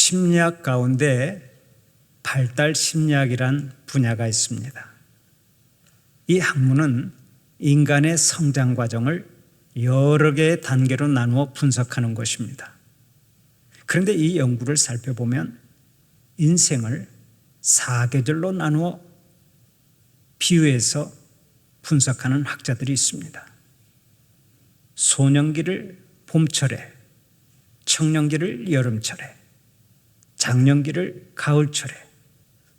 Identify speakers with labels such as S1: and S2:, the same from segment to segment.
S1: 심리학 가운데 발달 심리학이란 분야가 있습니다. 이 학문은 인간의 성장 과정을 여러 개의 단계로 나누어 분석하는 것입니다. 그런데 이 연구를 살펴보면 인생을 4계절로 나누어 비유해서 분석하는 학자들이 있습니다. 소년기를 봄철에, 청년기를 여름철에, 장년기를 가을철에,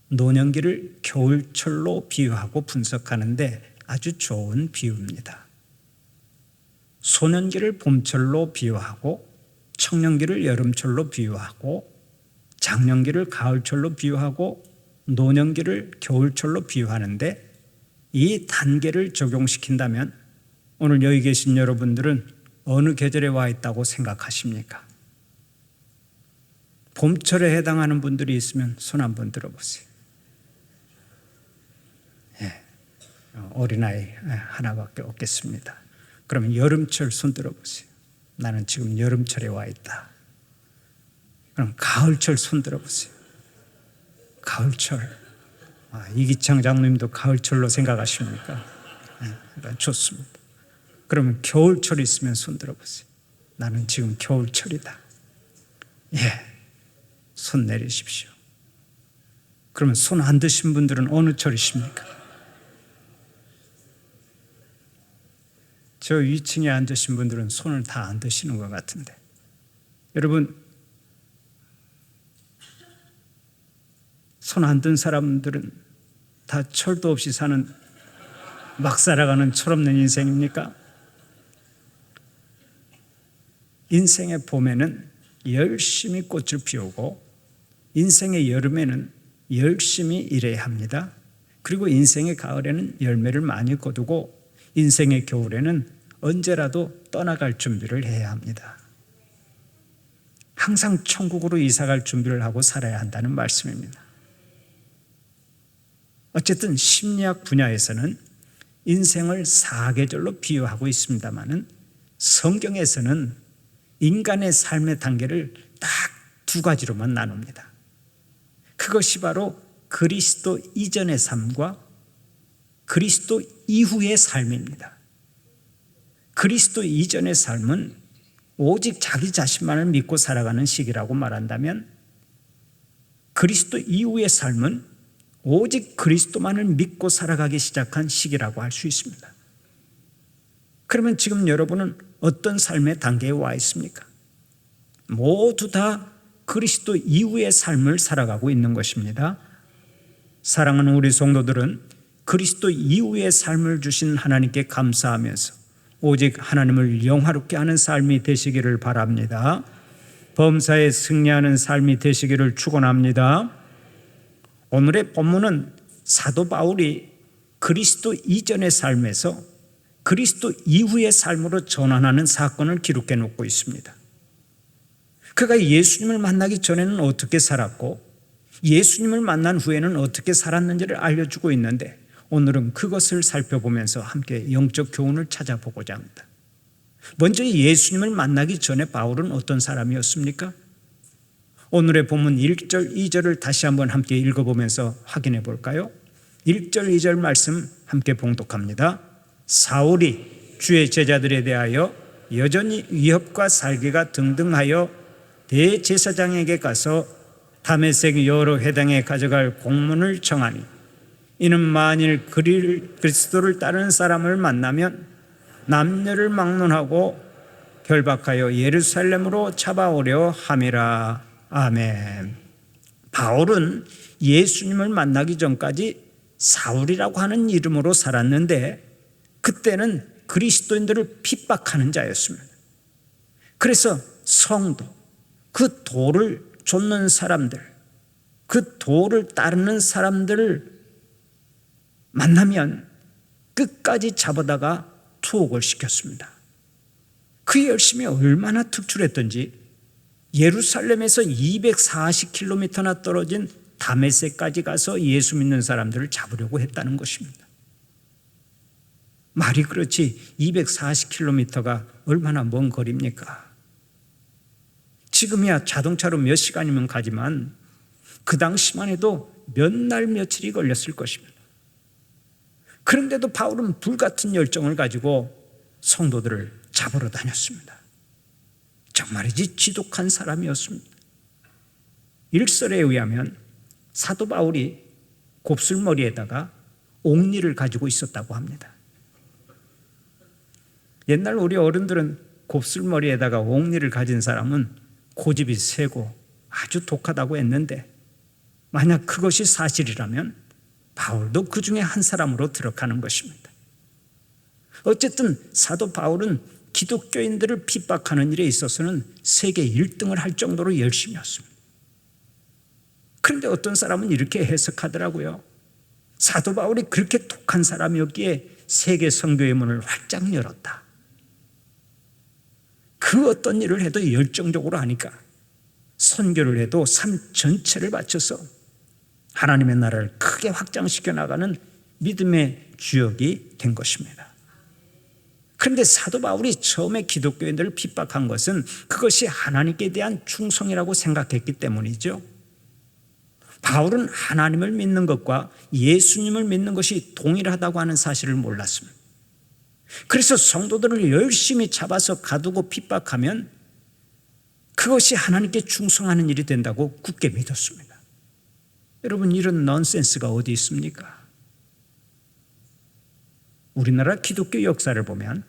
S1: 노년기를 겨울철로 비유하고 분석하는데 아주 좋은 비유입니다. 소년기를 봄철로 비유하고, 청년기를 여름철로 비유하고, 장년기를 가을철로 비유하고, 노년기를 겨울철로 비유하는데 이 단계를 적용시킨다면 오늘 여기 계신 여러분들은 어느 계절에 와 있다고 생각하십니까? 봄철에 해당하는 분들이 있으면 손 한번 들어보세요. 어린아이 하나밖에 없겠습니다. 그러면 여름철 손 들어보세요. 나는 지금 여름철에 와 있다. 그럼 가을철 손 들어보세요. 가을철. 이기창 장로님도 가을철로 생각하십니까? 좋습니다. 그러면 겨울철 있으면 손 들어보세요. 나는 지금 겨울철이다. 손 내리십시오. 그러면 손 안 드신 분들은 어느 철이십니까? 저 위층에 앉으신 분들은 손을 다 안 드시는 것 같은데, 여러분 손 안 든 사람들은 다 철도 없이 사는, 막 살아가는 철없는 인생입니까? 인생의 봄에는 열심히 꽃을 피우고 인생의 여름에는 열심히 일해야 합니다. 그리고 인생의 가을에는 열매를 많이 거두고 인생의 겨울에는 언제라도 떠나갈 준비를 해야 합니다. 항상 천국으로 이사갈 준비를 하고 살아야 한다는 말씀입니다. 어쨌든 심리학 분야에서는 인생을 4계절로 비유하고 있습니다마는 성경에서는 인간의 삶의 단계를 딱 2가지로만 나눕니다. 그것이 바로 그리스도 이전의 삶과 그리스도 이후의 삶입니다. 그리스도 이전의 삶은 오직 자기 자신만을 믿고 살아가는 시기라고 말한다면, 그리스도 이후의 삶은 오직 그리스도만을 믿고 살아가기 시작한 시기라고 할 수 있습니다. 그러면 지금 여러분은 어떤 삶의 단계에 와 있습니까? 모두 다 그리스도 이후의 삶을 살아가고 있는 것입니다. 사랑하는 우리 성도들은 그리스도 이후의 삶을 주신 하나님께 감사하면서 오직 하나님을 영화롭게 하는 삶이 되시기를 바랍니다. 범사에 승리하는 삶이 되시기를 축원합니다. 오늘의 본문은 사도 바울이 그리스도 이전의 삶에서 그리스도 이후의 삶으로 전환하는 사건을 기록해 놓고 있습니다. 그가 예수님을 만나기 전에는 어떻게 살았고 예수님을 만난 후에는 어떻게 살았는지를 알려주고 있는데, 오늘은 그것을 살펴보면서 함께 영적 교훈을 찾아보고자 합니다. 먼저 예수님을 만나기 전에 바울은 어떤 사람이었습니까? 오늘의 본문 1절, 2절을 다시 한번 함께 읽어보면서 확인해 볼까요? 1절, 2절 말씀 함께 봉독합니다. 사울이 주의 제자들에 대하여 여전히 위협과 살기가 등등하여 대제사장에게 가서 다메섹 여러 회당에 가져갈 공문을 청하니, 이는 만일 그리스도를 따르는 사람을 만나면 남녀를 막론하고 결박하여 예루살렘으로 잡아오려 함이라. 아멘. 바울은 예수님을 만나기 전까지 사울이라고 하는 이름으로 살았는데 그때는 그리스도인들을 핍박하는 자였습니다. 그래서 성도, 그 도를 좇는 사람들, 그 도를 따르는 사람들을 만나면 끝까지 잡아다가 투옥을 시켰습니다. 그 열심이 얼마나 특출했던지 예루살렘에서 240km나 떨어진 다메섹까지 가서 예수 믿는 사람들을 잡으려고 했다는 것입니다. 말이 그렇지 240km가 얼마나 먼 거리입니까? 지금이야 자동차로 몇 시간이면 가지만 그 당시만 해도 몇 날 며칠이 걸렸을 것입니다. 그런데도 바울은 불같은 열정을 가지고 성도들을 잡으러 다녔습니다. 정말이지 지독한 사람이었습니다. 일설에 의하면 사도 바울이 곱슬머리에다가 옥리를 가지고 있었다고 합니다. 옛날 우리 어른들은 곱슬머리에다가 옥리를 가진 사람은 고집이 세고 아주 독하다고 했는데, 만약 그것이 사실이라면 바울도 그 중에 한 사람으로 들어가는 것입니다. 어쨌든 사도 바울은 기독교인들을 핍박하는 일에 있어서는 세계 1등을 할 정도로 열심이었습니다. 그런데 어떤 사람은 이렇게 해석하더라고요. 사도 바울이 그렇게 독한 사람이었기에 세계 선교의 문을 활짝 열었다. 그 어떤 일을 해도 열정적으로 하니까 선교를 해도 삶 전체를 바쳐서 하나님의 나라를 크게 확장시켜 나가는 믿음의 주역이 된 것입니다. 그런데 사도 바울이 처음에 기독교인들을 핍박한 것은 그것이 하나님께 대한 충성이라고 생각했기 때문이죠. 바울은 하나님을 믿는 것과 예수님을 믿는 것이 동일하다고 하는 사실을 몰랐습니다. 그래서 성도들을 열심히 잡아서 가두고 핍박하면 그것이 하나님께 충성하는 일이 된다고 굳게 믿었습니다. 여러분, 이런 넌센스가 어디 있습니까? 우리나라 기독교 역사를 보면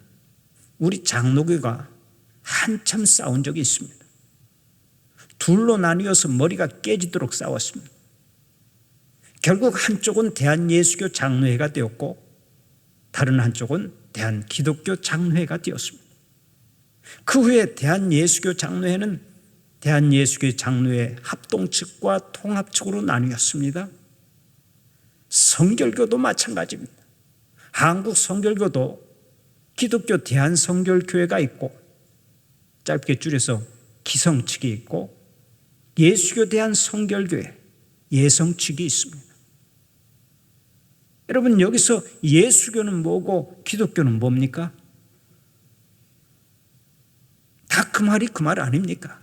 S1: 우리 장로교가 한참 싸운 적이 있습니다. 둘로 나뉘어서 머리가 깨지도록 싸웠습니다. 결국 한쪽은 대한예수교 장로회가 되었고 다른 한쪽은 대한기독교 장로회가 되었습니다. 그 후에 대한예수교 장로회는 대한예수교 장로회 합동 측과 통합 측으로 나뉘었습니다. 성결교도 마찬가지입니다. 한국 성결교도 기독교 대한성결교회가 있고 짧게 줄여서 기성 측이 있고 예수교 대한성결교회 예성 측이 있습니다. 여러분, 여기서 예수교는 뭐고 기독교는 뭡니까? 다 그 말이 그 말 아닙니까?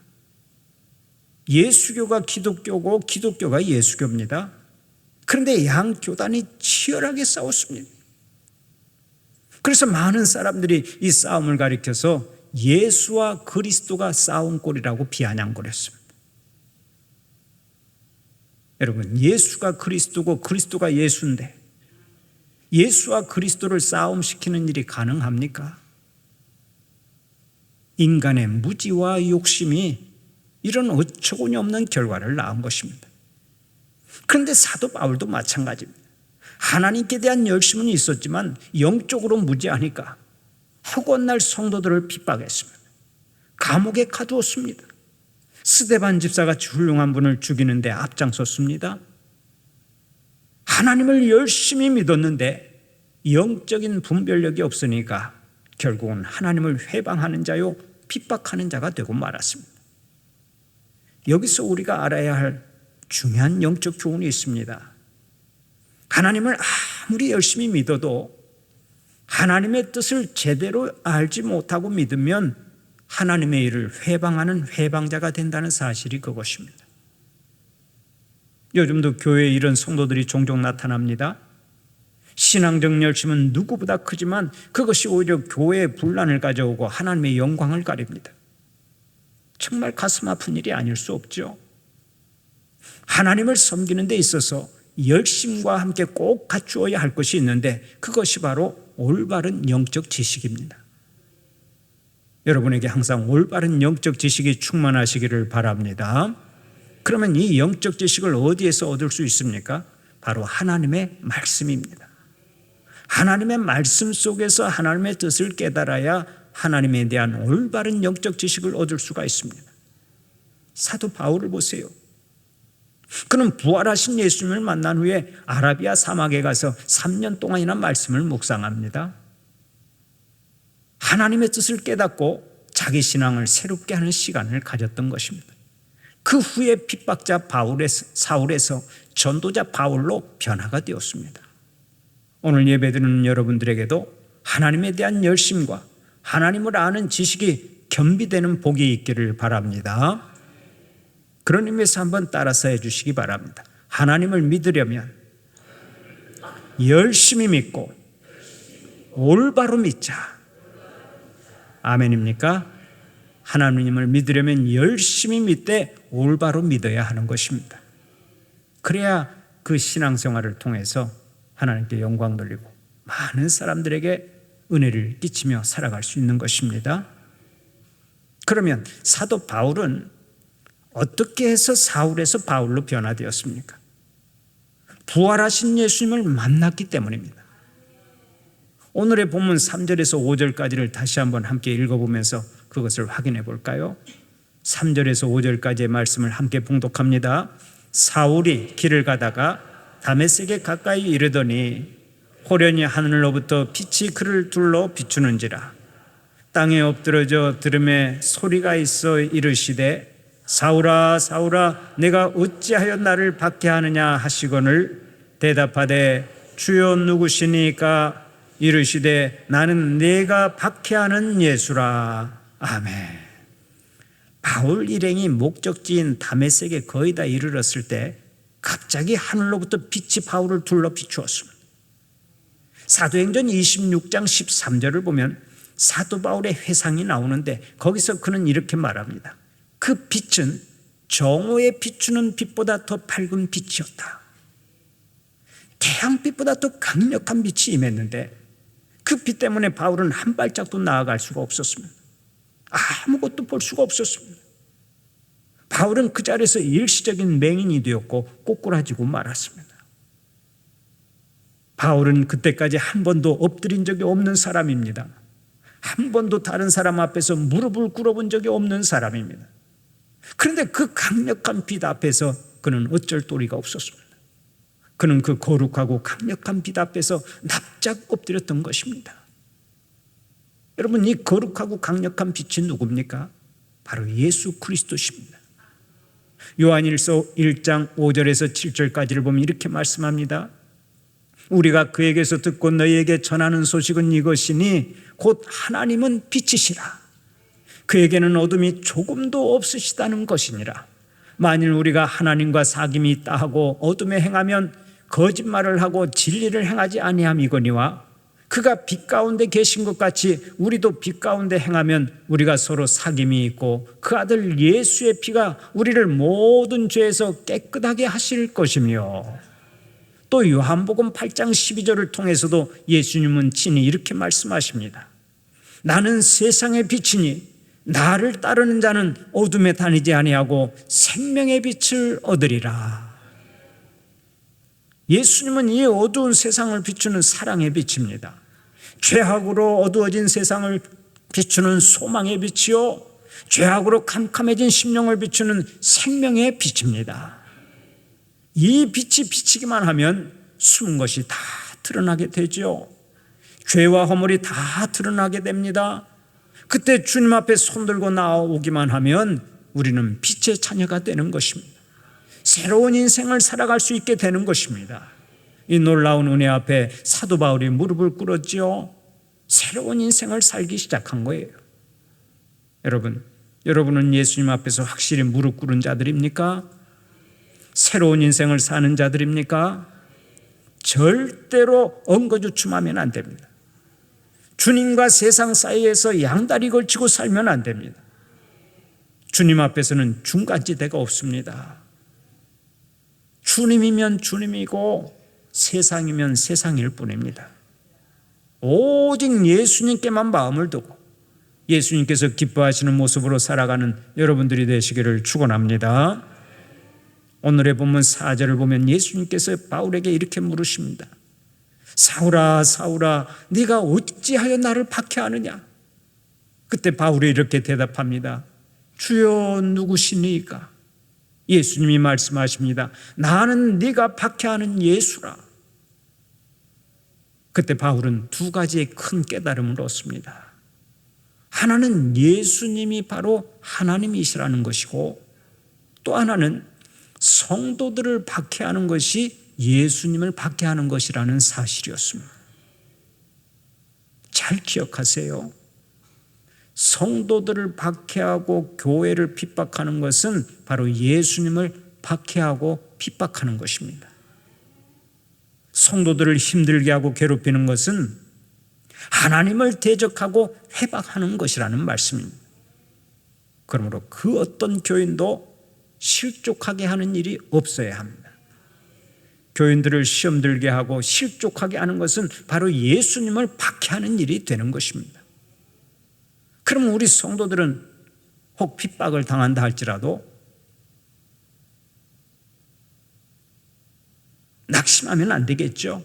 S1: 예수교가 기독교고 기독교가 예수교입니다. 그런데 양 교단이 치열하게 싸웠습니다. 그래서 많은 사람들이 이 싸움을 가리켜서 예수와 그리스도가 싸운 꼴이라고 비아냥거렸습니다. 여러분, 예수가 그리스도고 그리스도가 예수인데 예수와 그리스도를 싸움시키는 일이 가능합니까? 인간의 무지와 욕심이 이런 어처구니 없는 결과를 낳은 것입니다. 그런데 사도 바울도 마찬가지입니다. 하나님께 대한 열심은 있었지만 영적으로 무지하니까 허구한 성도들을 핍박했습니다. 감옥에 가두었습니다. 스데반 집사같이 훌륭한 분을 죽이는데 앞장섰습니다. 하나님을 열심히 믿었는데 영적인 분별력이 없으니까 결국은 하나님을 회방하는 자요 핍박하는 자가 되고 말았습니다. 여기서 우리가 알아야 할 중요한 영적 교훈이 있습니다. 하나님을 아무리 열심히 믿어도 하나님의 뜻을 제대로 알지 못하고 믿으면 하나님의 일을 회방하는 회방자가 된다는 사실이 그것입니다. 요즘도 교회에 이런 성도들이 종종 나타납니다. 신앙적 열심은 누구보다 크지만 그것이 오히려 교회에 분란을 가져오고 하나님의 영광을 가립니다. 정말 가슴 아픈 일이 아닐 수 없죠. 하나님을 섬기는 데 있어서 열심과 함께 꼭 갖추어야 할 것이 있는데 그것이 바로 올바른 영적 지식입니다. 여러분에게 항상 올바른 영적 지식이 충만하시기를 바랍니다. 그러면 이 영적 지식을 어디에서 얻을 수 있습니까? 바로 하나님의 말씀입니다. 하나님의 말씀 속에서 하나님의 뜻을 깨달아야 하나님에 대한 올바른 영적 지식을 얻을 수가 있습니다. 사도 바울을 보세요. 그는 부활하신 예수님을 만난 후에 아라비아 사막에 가서 3년 동안이나 말씀을 묵상합니다. 하나님의 뜻을 깨닫고 자기 신앙을 새롭게 하는 시간을 가졌던 것입니다. 그 후에 핍박자 사울에서 전도자 바울로 변화가 되었습니다. 오늘 예배드리는 여러분들에게도 하나님에 대한 열심과 하나님을 아는 지식이 겸비되는 복이 있기를 바랍니다. 그런 의미에서 한번 따라서 해주시기 바랍니다. 하나님을 믿으려면 열심히 믿고 올바로 믿자. 아멘입니까? 하나님을 믿으려면 열심히 믿되 올바로 믿어야 하는 것입니다. 그래야 그 신앙생활을 통해서 하나님께 영광 돌리고 많은 사람들에게 은혜를 끼치며 살아갈 수 있는 것입니다. 그러면 사도 바울은 어떻게 해서 사울에서 바울로 변화되었습니까? 부활하신 예수님을 만났기 때문입니다. 오늘의 본문 3절에서 5절까지를 다시 한번 함께 읽어보면서 그것을 확인해 볼까요? 3절에서 5절까지의 말씀을 함께 봉독합니다. 사울이 길을 가다가 다메섹에 가까이 이르더니 호련히 하늘로부터 빛이 그를 둘러 비추는지라. 땅에 엎드러져 들음에 소리가 있어 이르시되 사울아 사울아 내가 어찌하여 나를 박해하느냐 하시거늘 대답하되 주여 누구시니까 이르시되 나는 내가 박해하는 예수라. 아멘. 바울 일행이 목적지인 다메섹에 거의 다 이르렀을 때 갑자기 하늘로부터 빛이 바울을 둘러 비추었습니다. 사도행전 26장 13절을 보면 사도 바울의 회상이 나오는데 거기서 그는 이렇게 말합니다. 그 빛은 정오에 비추는 빛보다 더 밝은 빛이었다. 태양빛보다 더 강력한 빛이 임했는데 그 빛 때문에 바울은 한 발짝도 나아갈 수가 없었습니다. 아무것도 볼 수가 없었습니다. 바울은 그 자리에서 일시적인 맹인이 되었고 꼬꾸라지고 말았습니다. 바울은 그때까지 한 번도 엎드린 적이 없는 사람입니다. 한 번도 다른 사람 앞에서 무릎을 꿇어본 적이 없는 사람입니다. 그런데 그 강력한 빛 앞에서 그는 어쩔 도리가 없었습니다. 그는 그 거룩하고 강력한 빛 앞에서 납작 엎드렸던 것입니다. 여러분, 이 거룩하고 강력한 빛이 누굽니까? 바로 예수 그리스도십니다. 요한일서 1장 5절에서 7절까지를 보면 이렇게 말씀합니다. 우리가 그에게서 듣고 너희에게 전하는 소식은 이것이니 곧 하나님은 빛이시라. 그에게는 어둠이 조금도 없으시다는 것이니라. 만일 우리가 하나님과 사귐이 있다 하고 어둠에 행하면 거짓말을 하고 진리를 행하지 아니함이거니와 그가 빛 가운데 계신 것 같이 우리도 빛 가운데 행하면 우리가 서로 사귐이 있고 그 아들 예수의 피가 우리를 모든 죄에서 깨끗하게 하실 것이며, 또 요한복음 8장 12절을 통해서도 예수님은 친히 이렇게 말씀하십니다. 나는 세상의 빛이니 나를 따르는 자는 어둠에 다니지 아니하고 생명의 빛을 얻으리라. 예수님은 이 어두운 세상을 비추는 사랑의 빛입니다. 죄악으로 어두워진 세상을 비추는 소망의 빛이요, 죄악으로 캄캄해진 심령을 비추는 생명의 빛입니다. 이 빛이 비치기만 하면 숨은 것이 다 드러나게 되죠. 죄와 허물이 다 드러나게 됩니다. 그때 주님 앞에 손들고 나오기만 하면 우리는 빛의 자녀가 되는 것입니다. 새로운 인생을 살아갈 수 있게 되는 것입니다. 이 놀라운 은혜 앞에 사도 바울이 무릎을 꿇었지요. 새로운 인생을 살기 시작한 거예요. 여러분은 예수님 앞에서 확실히 무릎 꿇은 자들입니까? 새로운 인생을 사는 자들입니까? 절대로 엉거주춤하면 안 됩니다. 주님과 세상 사이에서 양다리 걸치고 살면 안 됩니다. 주님 앞에서는 중간지대가 없습니다. 주님이면 주님이고 세상이면 세상일 뿐입니다. 오직 예수님께만 마음을 두고 예수님께서 기뻐하시는 모습으로 살아가는 여러분들이 되시기를 축원합니다. 오늘의 본문 4절을 보면 예수님께서 바울에게 이렇게 물으십니다. 사울아 사울아 네가 어찌하여 나를 박해하느냐? 그때 바울이 이렇게 대답합니다. 주여 누구시니까? 예수님이 말씀하십니다. 나는 네가 박해하는 예수라. 그때 바울은 두 가지의 큰 깨달음을 얻습니다. 하나는 예수님이 바로 하나님이시라는 것이고, 또 하나는 성도들을 박해하는 것이 예수님을 박해하는 것이라는 사실이었습니다. 잘 기억하세요. 성도들을 박해하고 교회를 핍박하는 것은 바로 예수님을 박해하고 핍박하는 것입니다. 성도들을 힘들게 하고 괴롭히는 것은 하나님을 대적하고 회박하는 것이라는 말씀입니다. 그러므로 그 어떤 교인도 실족하게 하는 일이 없어야 합니다. 교인들을 시험 들게 하고 실족하게 하는 것은 바로 예수님을 박해하는 일이 되는 것입니다. 그럼 우리 성도들은 혹 핍박을 당한다 할지라도 낙심하면 안 되겠죠.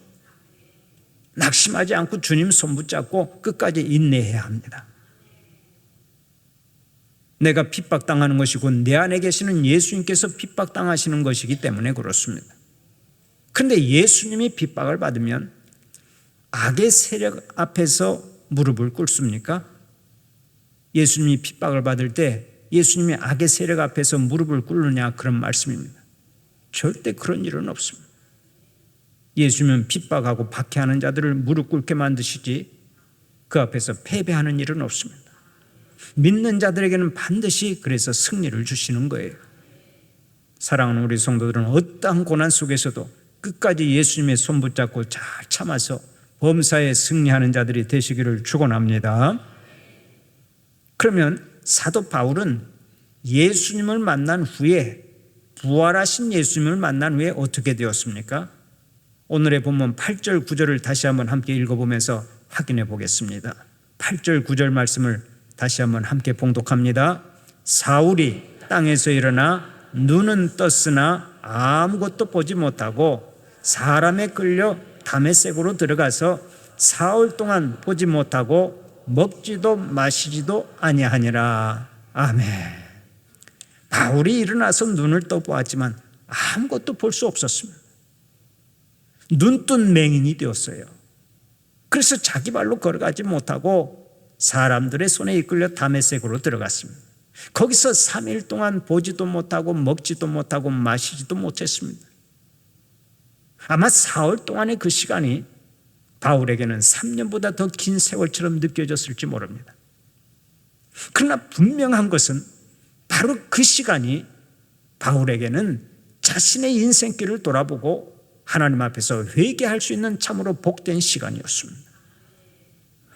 S1: 낙심하지 않고 주님 손 붙잡고 끝까지 인내해야 합니다. 내가 핍박당하는 것이고 내 안에 계시는 예수님께서 핍박당하시는 것이기 때문에 그렇습니다. 그런데 예수님이 핍박을 받으면 악의 세력 앞에서 무릎을 꿇습니까? 예수님이 핍박을 받을 때 예수님이 악의 세력 앞에서 무릎을 꿇느냐 그런 말씀입니다. 절대 그런 일은 없습니다. 예수님은 핍박하고 박해하는 자들을 무릎 꿇게 만드시지 그 앞에서 패배하는 일은 없습니다. 믿는 자들에게는 반드시 그래서 승리를 주시는 거예요. 사랑하는 우리 성도들은 어떠한 고난 속에서도 끝까지 예수님의 손 붙잡고 잘 참아서 범사에 승리하는 자들이 되시기를 축원합니다. 그러면 사도 바울은 예수님을 만난 후에 부활하신 예수님을 만난 후에 어떻게 되었습니까? 오늘의 본문 8절 9절을 다시 한번 함께 읽어보면서 확인해 보겠습니다. 8절 9절 말씀을 다시 한번 함께 봉독합니다. 사울이 땅에서 일어나 눈은 떴으나 아무것도 보지 못하고 사람에 끌려 다메섹으로 들어가서 사흘 동안 보지 못하고 먹지도 마시지도 아니하니라. 아멘. 바울이 일어나서 눈을 떠보았지만 아무것도 볼 수 없었습니다. 눈뜬 맹인이 되었어요. 그래서 자기 발로 걸어가지 못하고 사람들의 손에 이끌려 다메섹으로 들어갔습니다. 거기서 3일 동안 보지도 못하고 먹지도 못하고 마시지도 못했습니다. 아마 사흘 동안의 그 시간이 바울에게는 3년보다 더 긴 세월처럼 느껴졌을지 모릅니다. 그러나 분명한 것은 바로 그 시간이 바울에게는 자신의 인생길을 돌아보고 하나님 앞에서 회개할 수 있는 참으로 복된 시간이었습니다.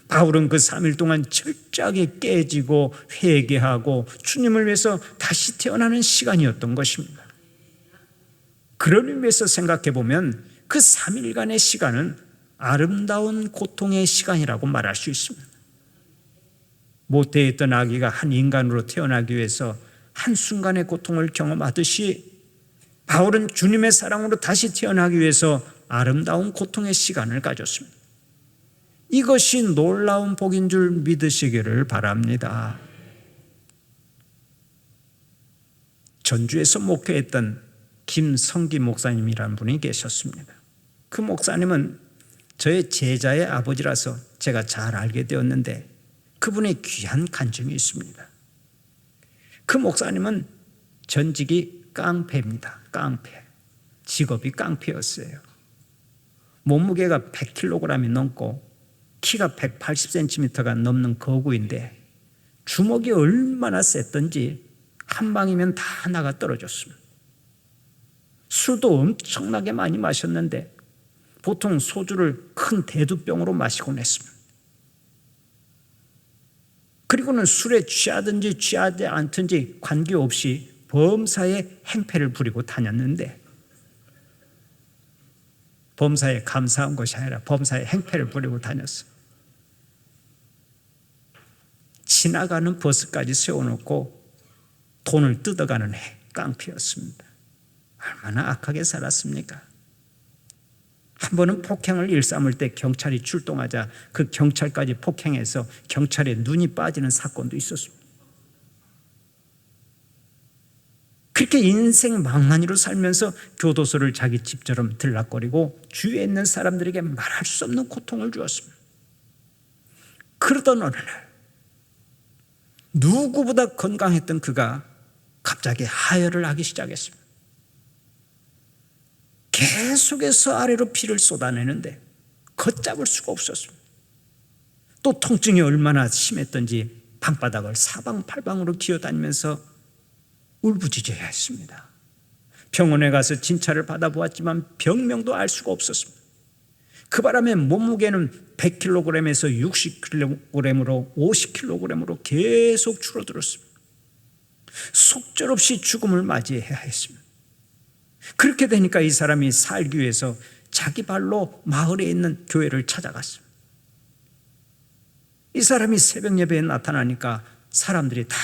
S1: 바울은 그 3일 동안 철저하게 깨지고 회개하고 주님을 위해서 다시 태어나는 시간이었던 것입니다. 그런 의미에서 생각해 보면 그 3일간의 시간은 아름다운 고통의 시간이라고 말할 수 있습니다. 모태에 있던 아기가 한 인간으로 태어나기 위해서 한순간의 고통을 경험하듯이 바울은 주님의 사랑으로 다시 태어나기 위해서 아름다운 고통의 시간을 가졌습니다. 이것이 놀라운 복인 줄 믿으시기를 바랍니다. 전주에서 목회했던 김성기 목사님이라는 분이 계셨습니다. 그 목사님은 저의 제자의 아버지라서 제가 잘 알게 되었는데 그분의 귀한 간증이 있습니다. 그 목사님은 전직이 깡패입니다. 깡패. 직업이 깡패였어요. 몸무게가 100kg이 넘고 키가 180cm가 넘는 거구인데 주먹이 얼마나 셌던지 한 방이면 다 나가 떨어졌습니다. 술도 엄청나게 많이 마셨는데 보통 소주를 큰 대두병으로 마시곤 했습니다. 그리고는 술에 취하든지 취하지 않든지 관계없이 범사에 행패를 부리고 다녔는데 범사에 감사한 것이 아니라 범사에 행패를 부리고 다녔어요. 지나가는 버스까지 세워놓고 돈을 뜯어가는 깡패였습니다. 얼마나 악하게 살았습니까? 한 번은 폭행을 일삼을 때 경찰이 출동하자 그 경찰까지 폭행해서 경찰에 눈이 빠지는 사건도 있었습니다. 그렇게 인생 망나니로 살면서 교도소를 자기 집처럼 들락거리고 주위에 있는 사람들에게 말할 수 없는 고통을 주었습니다. 그러던 어느 날 누구보다 건강했던 그가 갑자기 하혈을 하기 시작했습니다. 계속해서 아래로 피를 쏟아내는데 걷잡을 수가 없었습니다. 또 통증이 얼마나 심했던지 방바닥을 사방팔방으로 기어다니면서 울부짖어야 했습니다. 병원에 가서 진찰을 받아보았지만 병명도 알 수가 없었습니다. 그 바람에 몸무게는 100kg에서 60kg으로 50kg으로 계속 줄어들었습니다. 속절없이 죽음을 맞이해야 했습니다. 그렇게 되니까 이 사람이 살기 위해서 자기 발로 마을에 있는 교회를 찾아갔습니다. 이 사람이 새벽 예배에 나타나니까 사람들이 다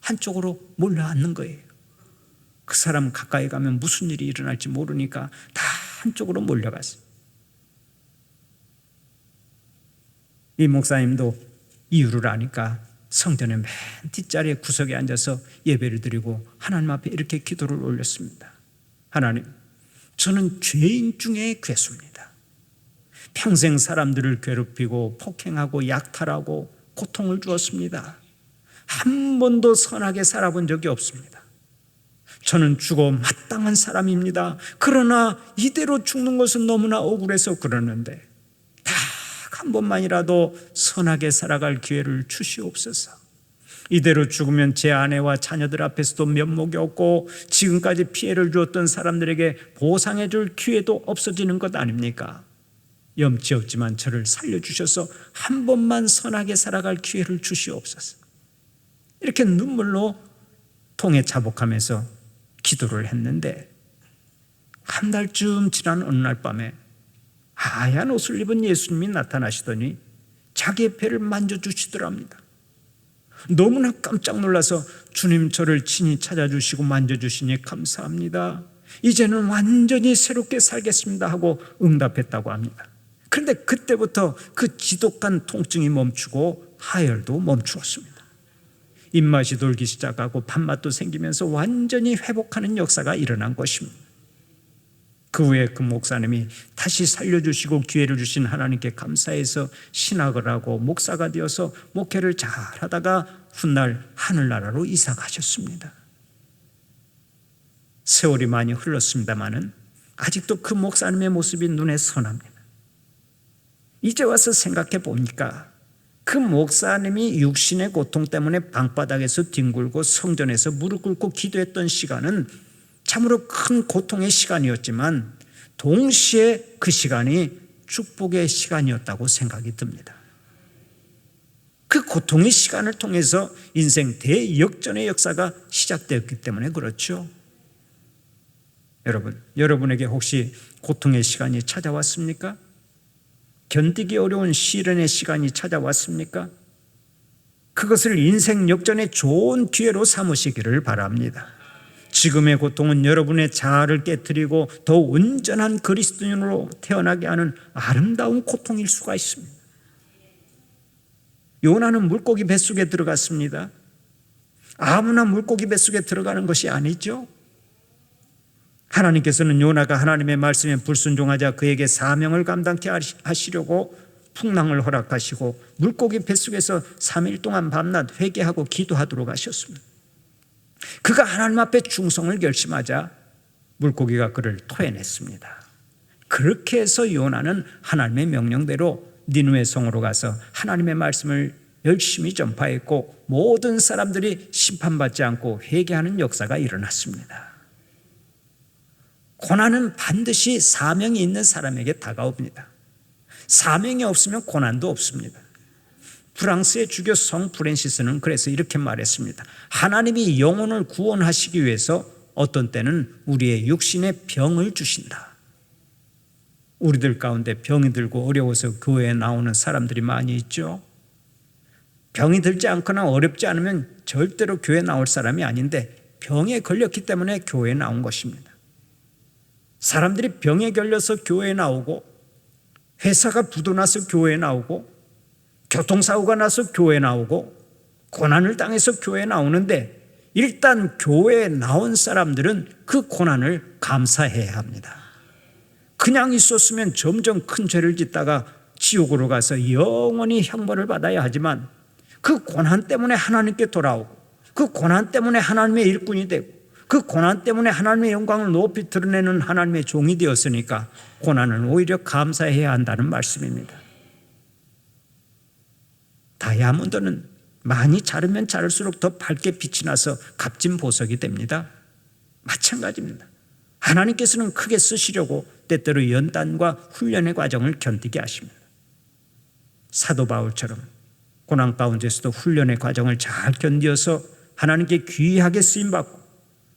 S1: 한쪽으로 몰려앉는 거예요. 그 사람 가까이 가면 무슨 일이 일어날지 모르니까 다 한쪽으로 몰려갔어요. 이 목사님도 이유를 아니까 성전의 맨 뒷자리에 구석에 앉아서 예배를 드리고 하나님 앞에 이렇게 기도를 올렸습니다. 하나님, 저는 죄인 중에 괴수입니다. 평생 사람들을 괴롭히고 폭행하고 약탈하고 고통을 주었습니다. 한 번도 선하게 살아본 적이 없습니다. 저는 죽어 마땅한 사람입니다. 그러나 이대로 죽는 것은 너무나 억울해서 그러는데 딱 한 번만이라도 선하게 살아갈 기회를 주시옵소서. 이대로 죽으면 제 아내와 자녀들 앞에서도 면목이 없고 지금까지 피해를 주었던 사람들에게 보상해 줄 기회도 없어지는 것 아닙니까? 염치 없지만 저를 살려주셔서 한 번만 선하게 살아갈 기회를 주시옵소서. 이렇게 눈물로 통에 자복하면서 기도를 했는데 한 달쯤 지난 어느 날 밤에 하얀 옷을 입은 예수님이 나타나시더니 자기의 배를 만져주시더랍니다. 너무나 깜짝 놀라서 주님, 저를 친히 찾아주시고 만져주시니 감사합니다. 이제는 완전히 새롭게 살겠습니다 하고 응답했다고 합니다. 그런데 그때부터 그 지독한 통증이 멈추고 하혈도 멈추었습니다. 입맛이 돌기 시작하고 밥맛도 생기면서 완전히 회복하는 역사가 일어난 것입니다. 그 후에 그 목사님이 다시 살려주시고 기회를 주신 하나님께 감사해서 신학을 하고 목사가 되어서 목회를 잘 하다가 훗날 하늘나라로 이사 가셨습니다. 세월이 많이 흘렀습니다마는 아직도 그 목사님의 모습이 눈에 선합니다. 이제 와서 생각해 보니까 그 목사님이 육신의 고통 때문에 방바닥에서 뒹굴고 성전에서 무릎 꿇고 기도했던 시간은 참으로 큰 고통의 시간이었지만 동시에 그 시간이 축복의 시간이었다고 생각이 듭니다. 그 고통의 시간을 통해서 인생 대역전의 역사가 시작되었기 때문에 그렇죠. 여러분에게 혹시 고통의 시간이 찾아왔습니까? 견디기 어려운 시련의 시간이 찾아왔습니까? 그것을 인생 역전의 좋은 기회로 삼으시기를 바랍니다. 지금의 고통은 여러분의 자아를 깨트리고 더 온전한 그리스도인으로 태어나게 하는 아름다운 고통일 수가 있습니다. 요나는 물고기 뱃속에 들어갔습니다. 아무나 물고기 뱃속에 들어가는 것이 아니죠. 하나님께서는 요나가 하나님의 말씀에 불순종하자 그에게 사명을 감당케 하시려고 풍랑을 허락하시고 물고기 뱃속에서 3일 동안 밤낮 회개하고 기도하도록 하셨습니다. 그가 하나님 앞에 충성을 결심하자 물고기가 그를 토해냈습니다. 그렇게 해서 요나는 하나님의 명령대로 니느웨 성으로 가서 하나님의 말씀을 열심히 전파했고 모든 사람들이 심판받지 않고 회개하는 역사가 일어났습니다. 고난은 반드시 사명이 있는 사람에게 다가옵니다. 사명이 없으면 고난도 없습니다. 프랑스의 주교 성 프랜시스는 그래서 이렇게 말했습니다. 하나님이 영혼을 구원하시기 위해서 어떤 때는 우리의 육신에 병을 주신다. 우리들 가운데 병이 들고 어려워서 교회에 나오는 사람들이 많이 있죠. 병이 들지 않거나 어렵지 않으면 절대로 교회에 나올 사람이 아닌데 병에 걸렸기 때문에 교회에 나온 것입니다. 사람들이 병에 걸려서 교회에 나오고 회사가 부도나서 교회에 나오고 교통사고가 나서 교회에 나오고 고난을 당해서 교회에 나오는데 일단 교회에 나온 사람들은 그 고난을 감사해야 합니다. 그냥 있었으면 점점 큰 죄를 짓다가 지옥으로 가서 영원히 형벌을 받아야 하지만 그 고난 때문에 하나님께 돌아오고 그 고난 때문에 하나님의 일꾼이 되고 그 고난 때문에 하나님의 영광을 높이 드러내는 하나님의 종이 되었으니까 고난은 오히려 감사해야 한다는 말씀입니다. 다이아몬드는 많이 자르면 자를수록 더 밝게 빛이 나서 값진 보석이 됩니다. 마찬가지입니다. 하나님께서는 크게 쓰시려고 때때로 연단과 훈련의 과정을 견디게 하십니다. 사도 바울처럼 고난 가운데서도 훈련의 과정을 잘 견디어서 하나님께 귀하게 쓰임받고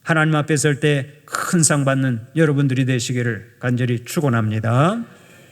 S1: 하나님 앞에 설 때 큰 상 받는 여러분들이 되시기를 간절히 축원합니다.